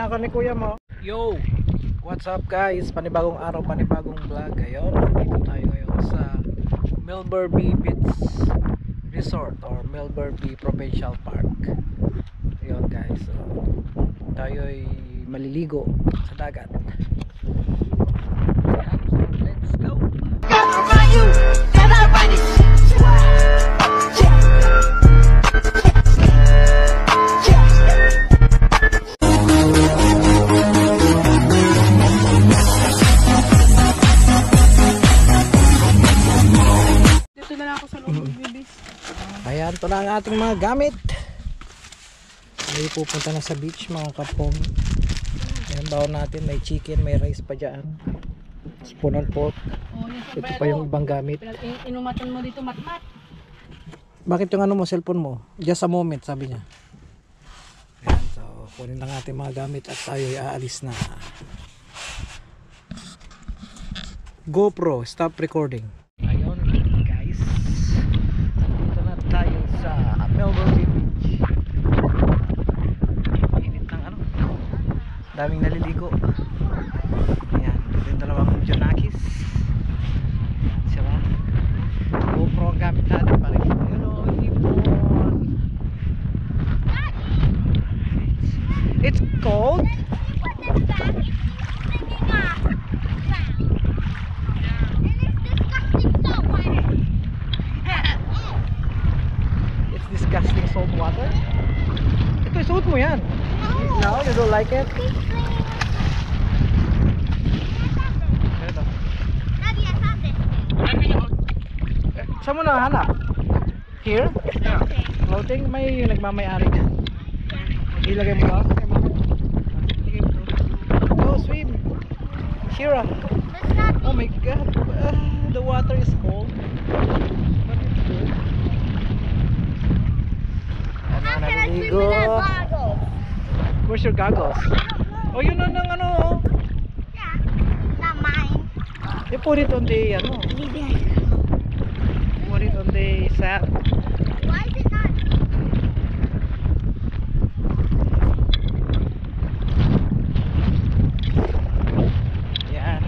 ka ni kuya mo. Yo! What's up guys? Panibagong araw, panibagong vlog. Ayun, dito tayo ngayon sa Melbourne Beach Resort or Melbourne Provincial Park. Ayun guys, so, tayo'y maliligo sa dagat. Let's go! Ayan, ito na ang ating mga gamit. May pupunta na sa beach mga kapong. Ayan, bawon natin, may chicken, may rice pa dyan, spoon and fork. Ito pa yung ibang gamit. Inumatan mo dito, matmat. Bakit yung ano mo, cellphone mo? Just a moment, sabi niya. Ayan, so kunin lang natin mga gamit at tayo aalis na. GoPro, stop recording. Ayun guys, dito na tayo sa Melbourne Beach. Init ng ano, daming naliligo. Ayan, dito yung dalawang Jonakis. Sira GoPro ang gamit natin para yun o, ipon. It's cold. Disgusting salt water. Ito isuot mo yan. No, you don't like it? Ito. Saan mo nahanap? Here? Floating? May nagmamayari dyan. Ilagay mo lang. Go swim. Shira. Oh my god. The water is cold. But it's good. Naliligo. Where's your goggles? Oh, yun na ng ano. Yeah, not mine. You put it on the ano. Put it on the sand. Why is it not? Yan,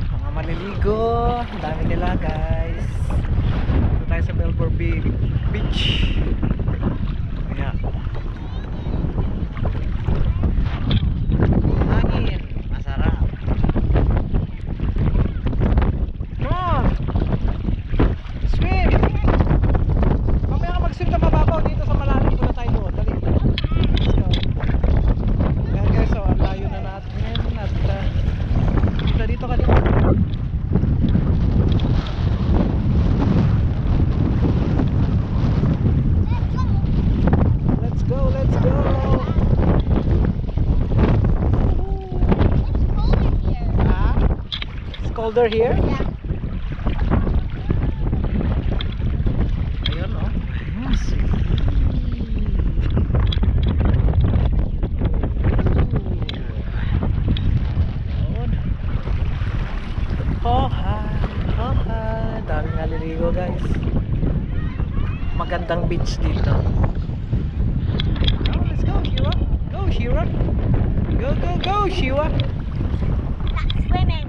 mga maliligo. Ang dami nila guys. Dito tayo sa Melbourne Beach. Ayan. Hangin, masarap. Come on, swim. Mamaya ka mag-swim na mababaw dito sa malalim. Pula tayo doon, dali. Let's go. Ayan guys, so ang layo na natin. At dito ka dito. Let's go. It's colder here. It's colder here? Yeah. Ayun o. Yes. Daming naliligo guys. Magandang beach dito. Oh, let's go Shira. Go Shira. Go Shira. Not swimming.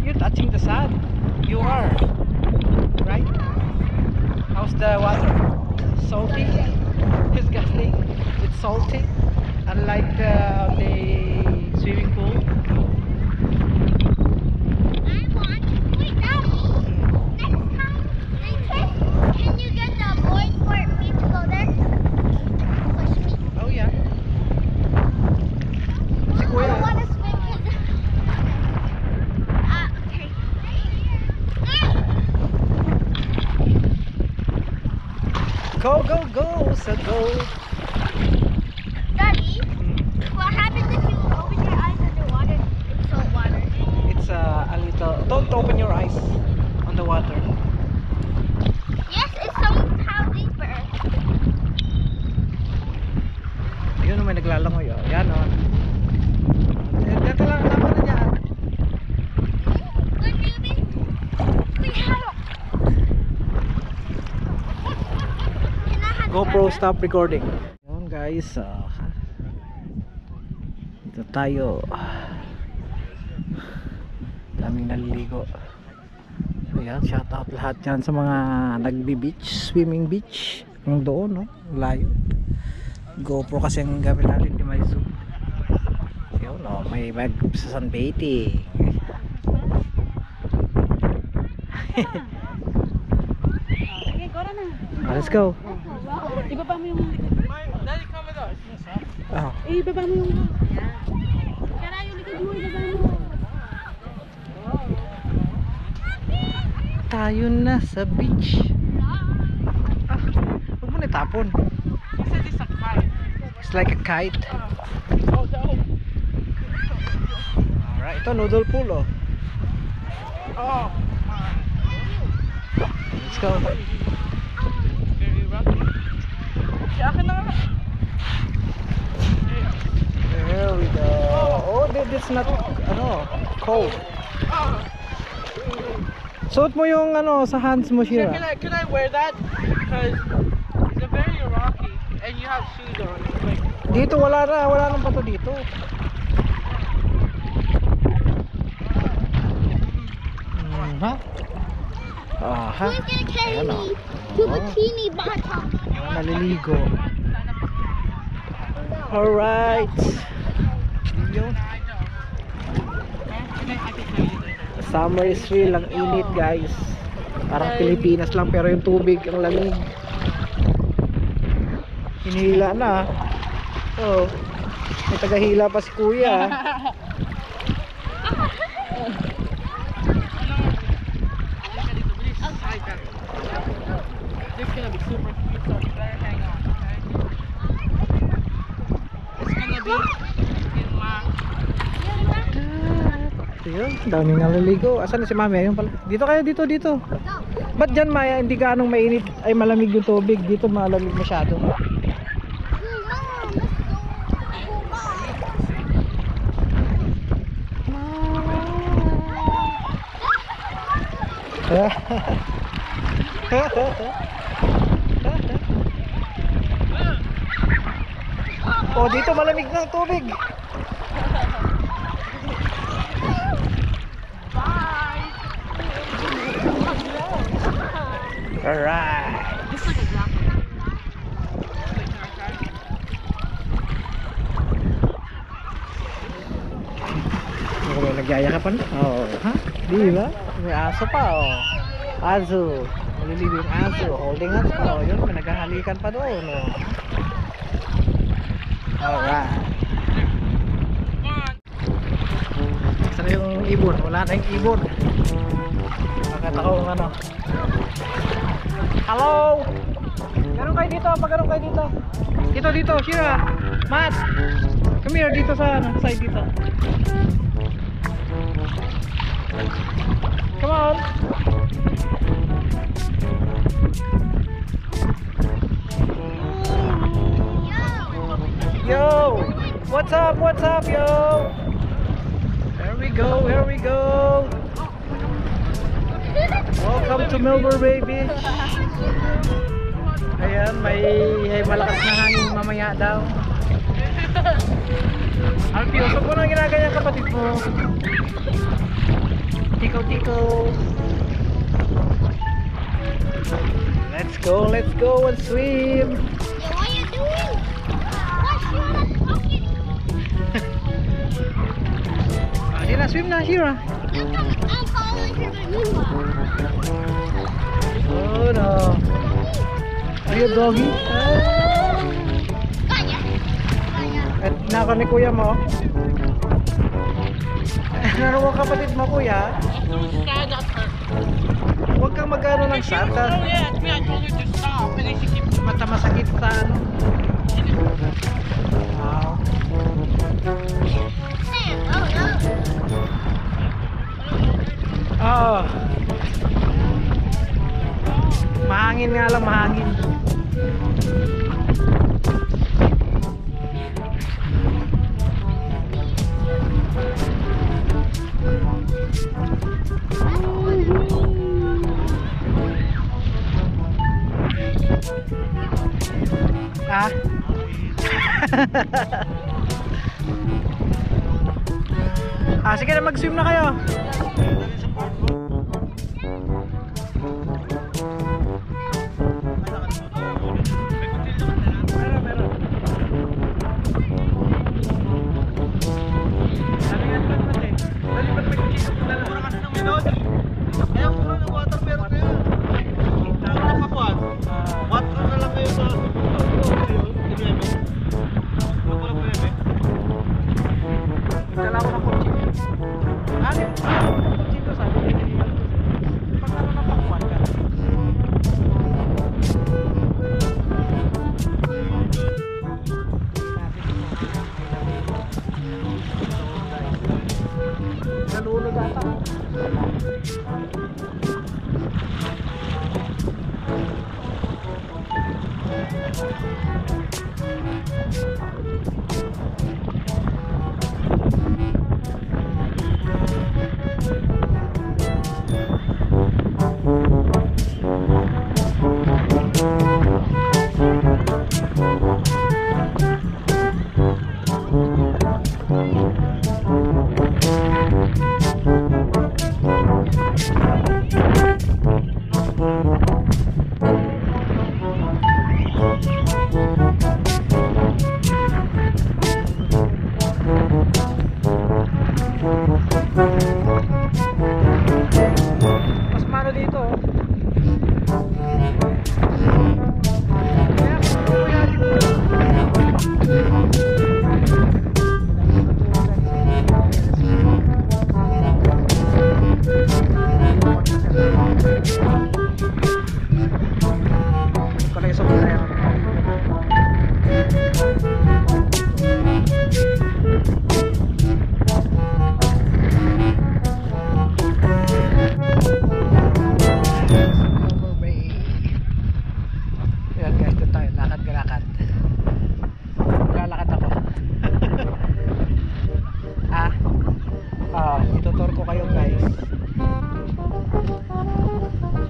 You're touching the sand. You are. Right? How's the water? Salty? Disgusting. It's salty. Unlike the swimming pool. I want. Wait, Daddy. Next time they trip, can you get the board for me to go there? Push me. Oh yeah. Si I Kuya. don't want to swim because. Okay. Go. So go. Daddy, what happens if you open your eyes underwater in salt water? It's a little. Don't open your eyes on the water. Yes, it's somehow deeper. Yun may naglalangoy oh. Yan oh. Diyan ka lang, tama na dyan. Good baby. We have. GoPro stop recording. Yun guys, Dito tayo. Daming naliligo. Ayan, shout out lahat yan sa mga nagbi-beach, swimming beach. Yung doon, no? Layo. GoPro kasi ang gamit natin, di may zoom. Yun, no? May mag sa sunbathing. Let's go. Ibaba mo yung likod. Daddy, come with us. Oh. Ibaba mo yung... Kaya yung likod mo, ibaba mo. Tayo na sa beach. Ah, huwag mo na itapon. He said it's a kite. It's like a kite. Oh, no. Alright, ito noodle pool, oh. Oh, Let's go. very rough. Kaya akin na nga. There we go. Oh, that's not, ano, cold. Suot mo yung, ano, sa hands mo, Sir, Shira. can I wear that? Because it's a very rocky and you have shoes on. It's like, Dito, wala nang pato dito. Ha? Ha? Who's gonna carry Ayan, me oh. to Bikini Bottom? Naliligo. Alright. Yun. I can tell you later. Summer is real, ang init guys. Parang Pilipinas lang pero yung tubig ang lamig. Hinihila na. Oh. May tagahila pa si kuya. This is gonna be super cute, so you better hang on, okay? It's gonna be in my... Ayun, daming naliligo. Asan na si Mami? Ayun pala. Dito kayo, dito. Ba't dyan, Maya, hindi ganong mainit ay malamig yung tubig? Dito malamig masyado. Oh, dito malamig na ang tubig. Alright. This is like a jacket. Ako may nagyayakapan? Oo. Ha? Di ba? May aso pa, oh. Aso. Maliligo yung aso. Holding hands pa, oh. Yun, may naghahalikan pa doon, oh. Alright. Saan yung ibon? Wala na yung ibon. Nakita ko yung ano. Hello! Ganun kayo dito, pag ganun kayo dito. Dito, Shira. Matt! Come here, dito sa ano, side dito. Come on! Yo! What's up, yo? Here we go. Welcome to Melbourne Bay Beach. Ayan, may malakas na hangin mamaya daw. Alfio, so po nang ginaganyan kapatid mo? Tikaw. Let's go and swim. Yeah, what are you doing? What's your talking? Shira, swim na, Shira. I'm following her to Oh no. Are you a doggy? Kaya. At nako ni kuya mo. Naroon ka kapatid mo, kuya. Stand up her. Huwag kang magkano ng Oh sata. yeah, it's me. I told her to stop, and then she keeps. Mata masakit sa ano. Wow. Sam, oh no. Oo. Mahangin nga lang, mahangin. Ah. Sige na, mag-swim na kayo. Dala ko ng kotse. Ano? Kotse ko sabi niya. Pag ano na pakuan ka. Nalulog ata. Mas malo dito. Ayan guys, dito tayo, lakad. Lalakad ako. Itutur ko kayo guys.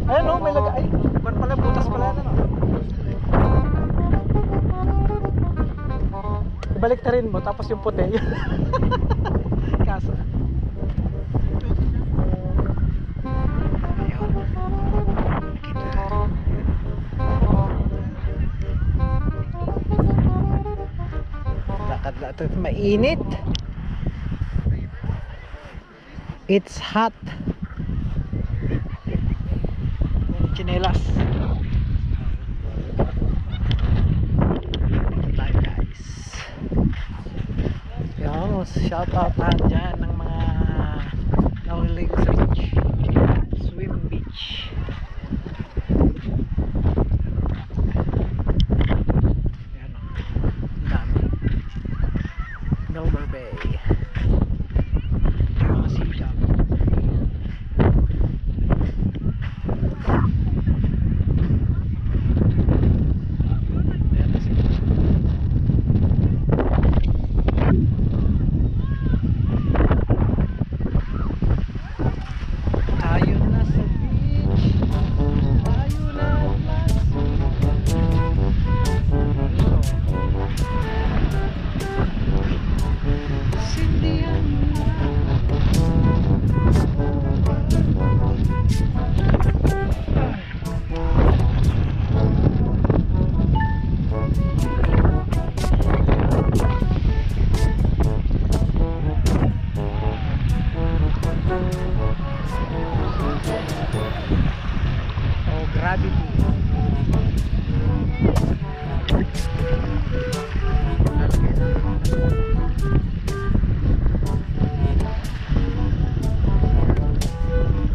Ayan o, may laga. Ay, man pala, butas pala na no. Ibalik na rin mo, tapos yung puti. Kaso ayun. Lakad lang ito, mainit. It's hot. Chinelas. Tayo guys. Yan, shout out lahat dyan ng mga nahulilig sa beach. Swim beach. Yan o, dami. Milber Bay. Mga sigaw. Tayo na sa beach. Tayo na sindihan oh, gravity.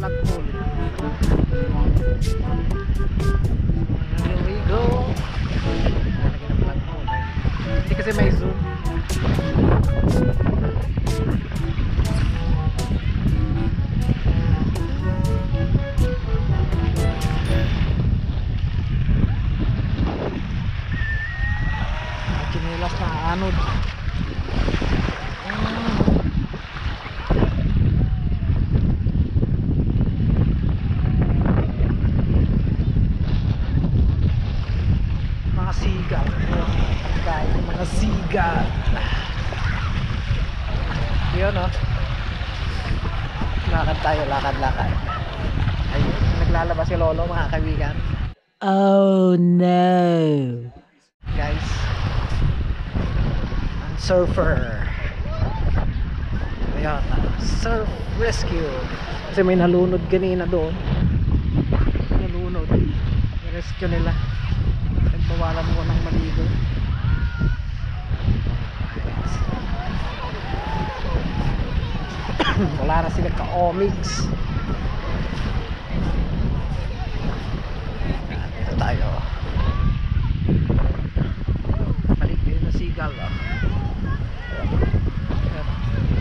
Black hole. Here we go. Lalagyan ng black hole. Hindi kasi may zoom. Chinelas na anod. Mga sigal. Guys, mga sigal. Yun o. Lakad tayo, lakad. Ayun, naglalabas si Lolo mga kaibigan. Oh no. Guys, ang surfer. Ayan, surf rescue. Kasi may nalunod kanina doon. Nalunod. I-rescue nila. Nagbawalan mo ng maligo. Wala na sila ka-omigs. Dito tayo. Balik din na seagull.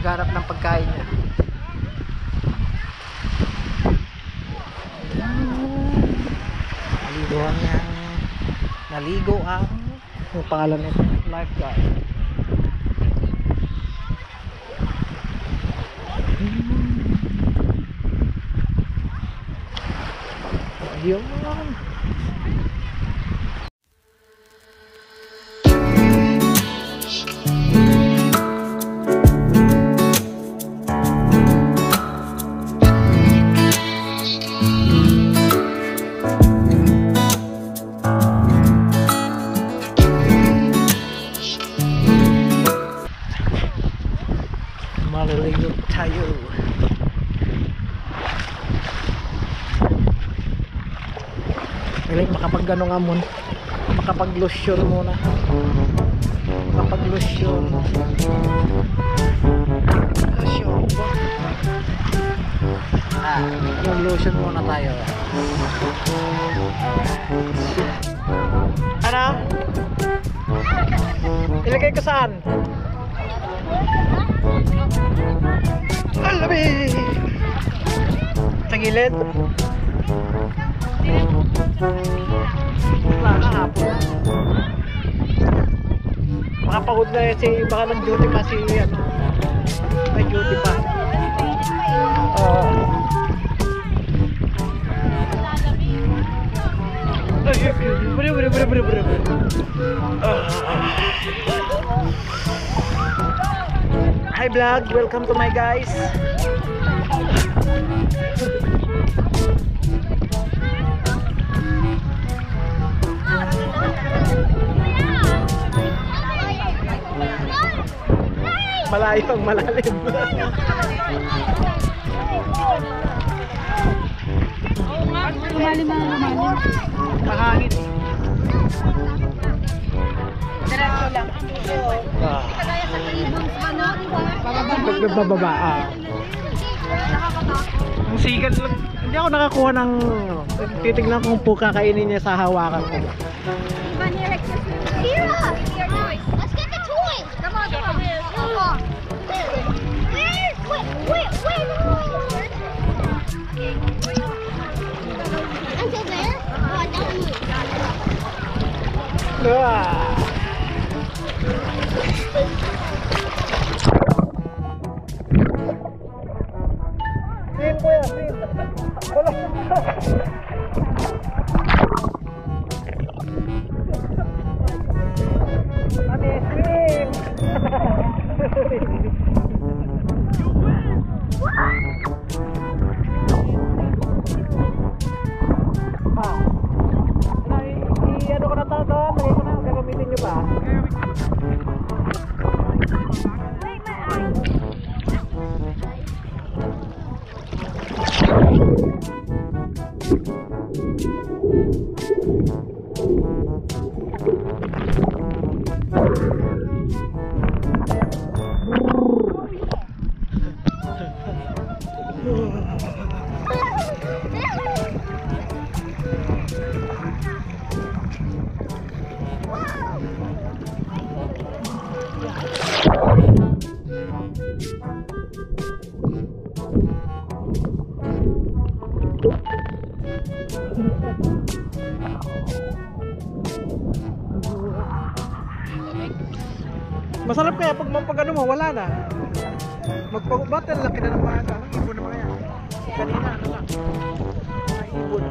Nagharap ng pagkain niya. Naligo ang yung pangalan nito, lifeguard. Ayun. Maliligo tayo. Galing makapag-ano nga muna. Makapag-lotion muna. Makapag-lotion. Lotion. Mag-lotion muna tayo. Ano? Ilagay ko saan? Alabi! Sa gilid? Wala na hapon. Makapagod na yun si baka ng duty pa si ano. May duty pa. Hi vlog, welcome to my guys. Malayo ang malalim. Lumalim. Mahangin. Diretso lang. Bababa. Ang sikat lang. Hindi ako nakakuha ng titignan kung po kakainin niya sa hawakan ko. Kira! Let's get the toys! Come on. Come on. Where the toys? Until there? Oh, don't move. Swim po yan, swim. Wala. Mami, swim. I-ano ko na ito, lagay ko na, gagamitin nyo ba? Masarap kaya pag ano mo, wala na. Magpag-battle, laki na ng mga ang ibon naman yan. Kanina, ano lang. Mga ibon.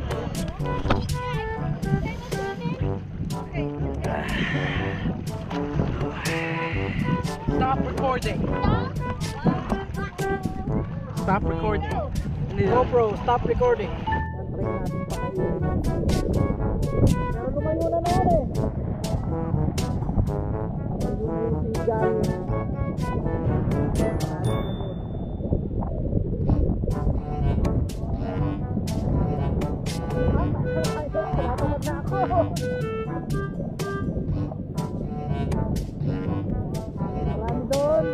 Stop recording. Stop recording. GoPro, stop recording. Try natin pakainin. Pero lumayo na naman eh. Yung sigal. Tinatamad na ako. Marami doon.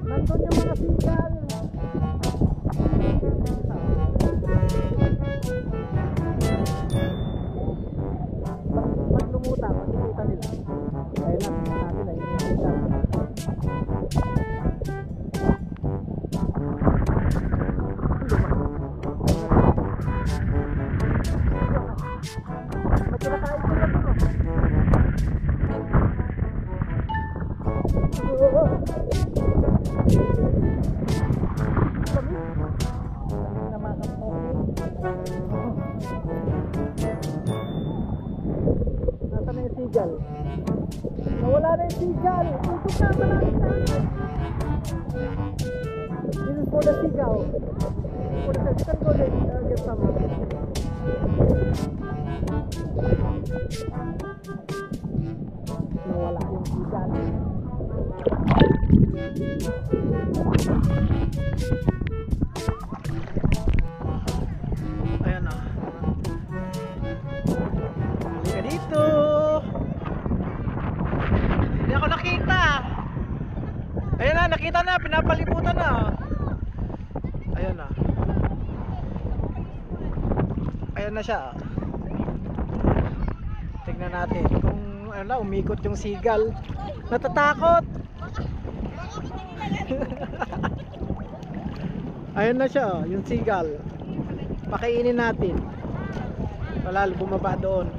Nandun yung mga sigal. Pag lumuta nila. Kaya lang, sabi na yung sigal. Magkinakain sila to. Nasaan na yung sigal? Nawala na yung sigal! Ikot na, malapit na! This is for the sigal. For the sigal, go there, get some. Nawala yung sigal. Ayan na. Halika dito. Hindi ako nakita. Ayan na, nakita na. Pinapalibutan na. Ayan na. Ayan na siya. Tignan natin kung ano, umikot yung sigal. Natatakot. Ayan na siya, yung sigal. Pakainin natin. Wala, bumaba doon.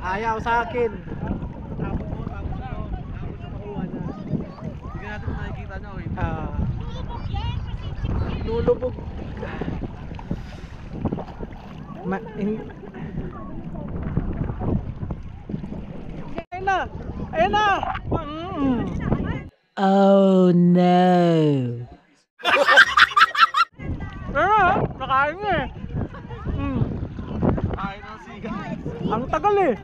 Ayaw sa akin. Tapos siya makuha na. Hindi natin nakikita niya. Lulubog. Ayan na. Ayan na. Oh no. Nakain niya eh. Kain ng sigal. Ang tagal eh.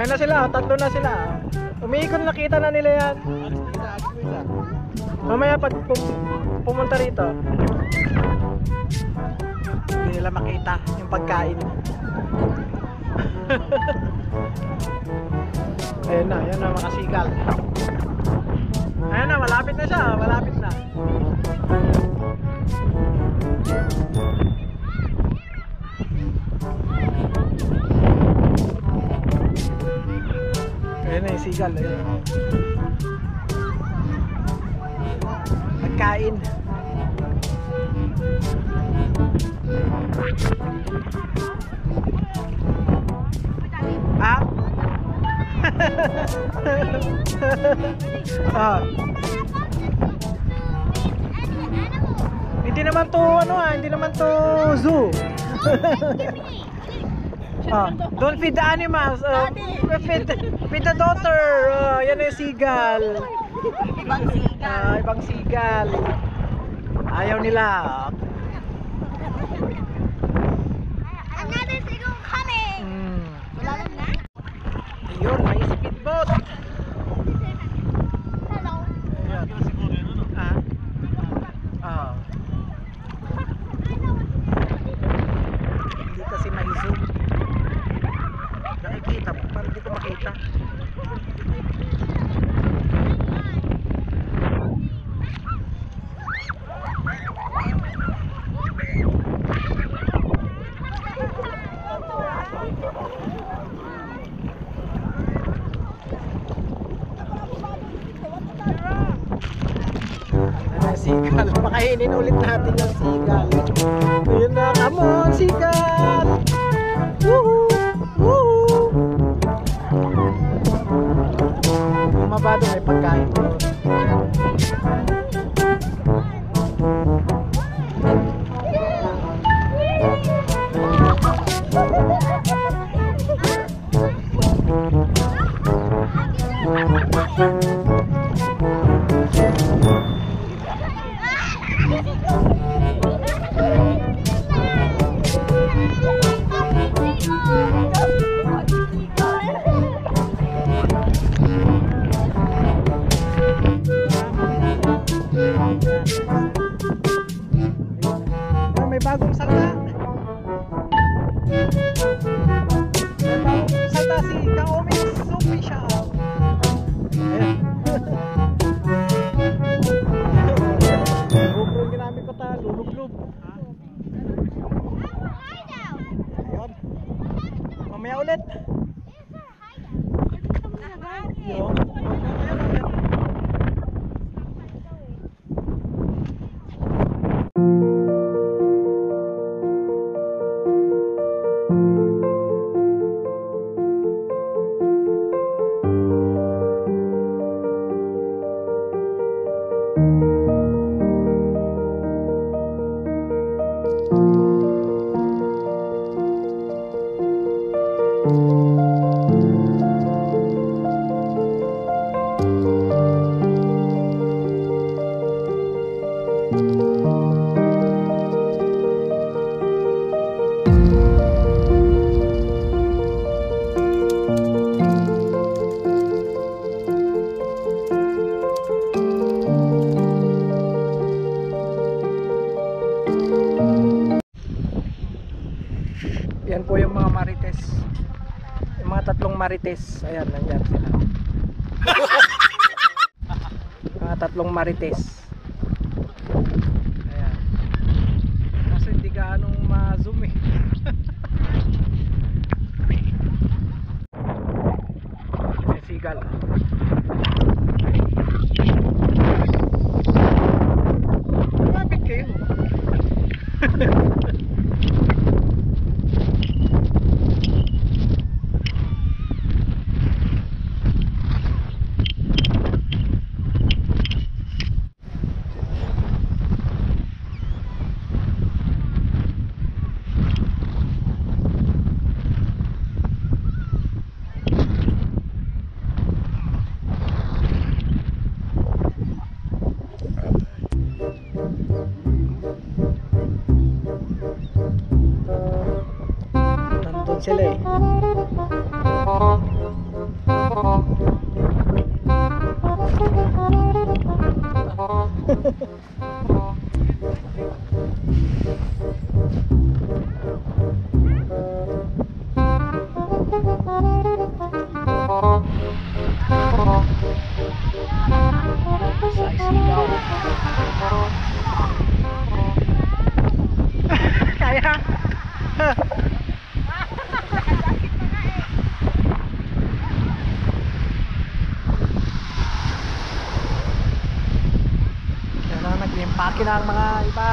Ayun na sila, tatlo na sila. Umiikot, nakita na nila yan. Mamaya pag pumunta rito, hindi nila makita yung pagkain. Ayun na mga sigal. Ayun na, malapit na siya, malapit na. Ayun na yung sigal. Pagkain. Ah? Hindi naman to ano hindi naman to zoo. Don't feed the animals. Feed the daughter. Yan yung seagull. Ibang seagull. Ayaw nila. Another seagull coming. Ayun, may speedboat. Hello. Ayan. Hindi kasi may zoom. Nakikita mo, parang hindi ko makita. Seagull, pakainin ulit natin yung seagull. Ayun na, come on seagull. Woohoo! Woohoo! Bumaba doon, may pagkain doon. May bagong salta. May bagong salta si Kaoming Official. Ayan. GoPro yung ginamit ko ta, lulub-lub. Ayun. Mamaya ulit. Yun. Yan po yung mga marites. Yung mga tatlong marites. Ayan, nandyan sila. Mga tatlong marites. Ayan. Kaso hindi gaanong ma-zoom eh. May seagull. Lapit kayo. Nandun sila eh. Kaya nag-impake na ang mga iba.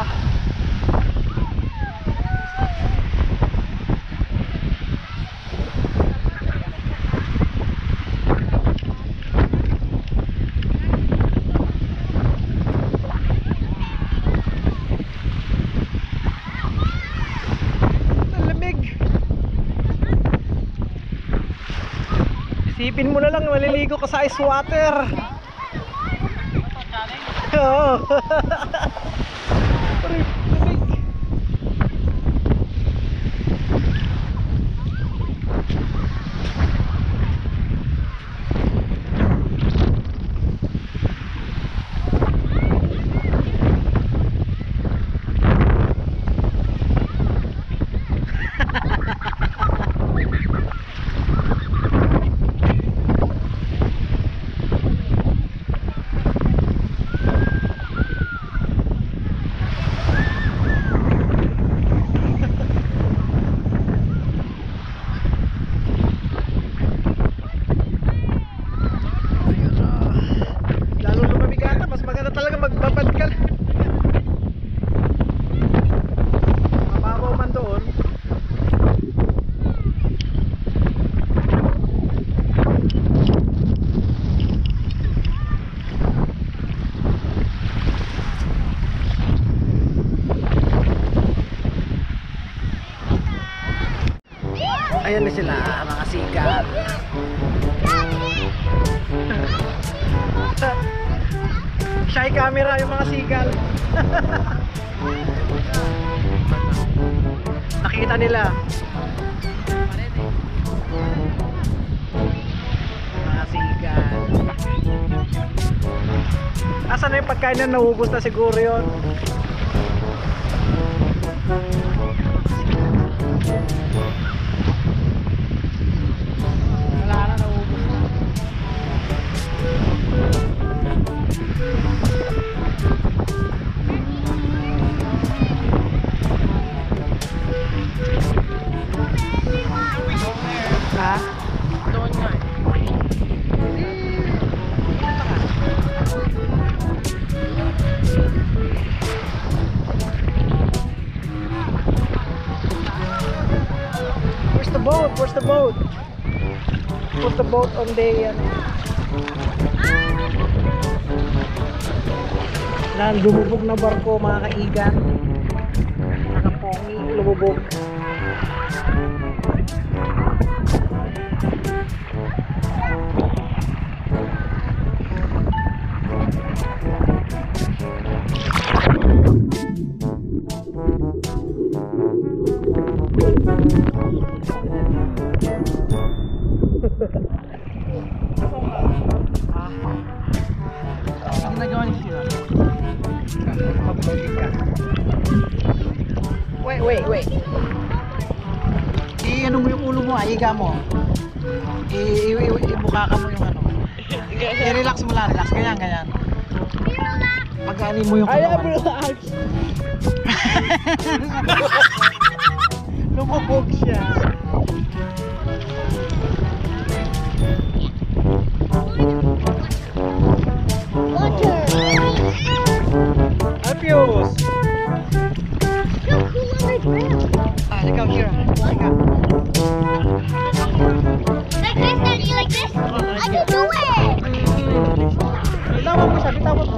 Isipin mo na lang, maliligo ka sa ice water. Oo. Aray, lamig. Lalo lumamig ata, mas maganda talaga magbabad ka. Mababaw man doon. Ayan na sila, mga sikat. Shy camera yung mga sigal. Nakita nila. Mga sigal. Asan na yung pagkain na naubos na siguro yun? Wala na, naubos na. Ha? Doon nga eh. Where's the boat? Where's the boat? Put the boat on the na lumubog na barko, mga kaigan. Nakapongi, lumubog. Ang nagawa niyo sila. Magbalik ka. Wait. Ano mo yung ulo mo, aiga mo. Ibuka ka mo yung ano. I-relax mo lang, relax. Ganyan. Pag-ani mo yung katawan. relax. Lumubog siya. Alpios! Ikaw, Shira. Ikaw. Like this, Daddy, like this? I can do it! Bitawan mo siya, bitawan mo.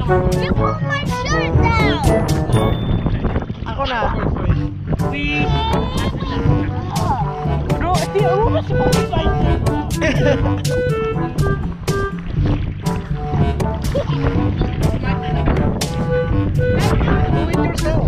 Yeah! You pulled my shirt down! Ako na. Bro, hindi ako kasi mag-fight. Do it yourself.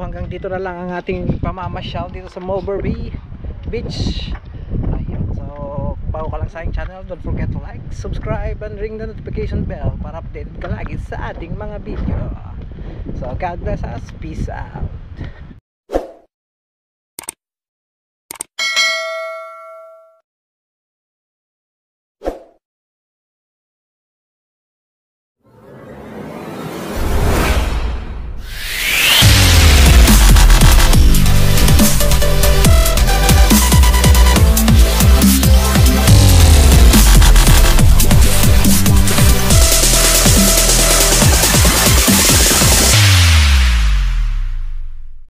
hanggang dito na lang ang ating pamamasyal dito sa Mulberry Beach. Ayun. So kung bago ka lang sa aking channel, don't forget to like, subscribe, and ring the notification bell para updated ka lagi sa ating mga video. So God bless us. Peace out.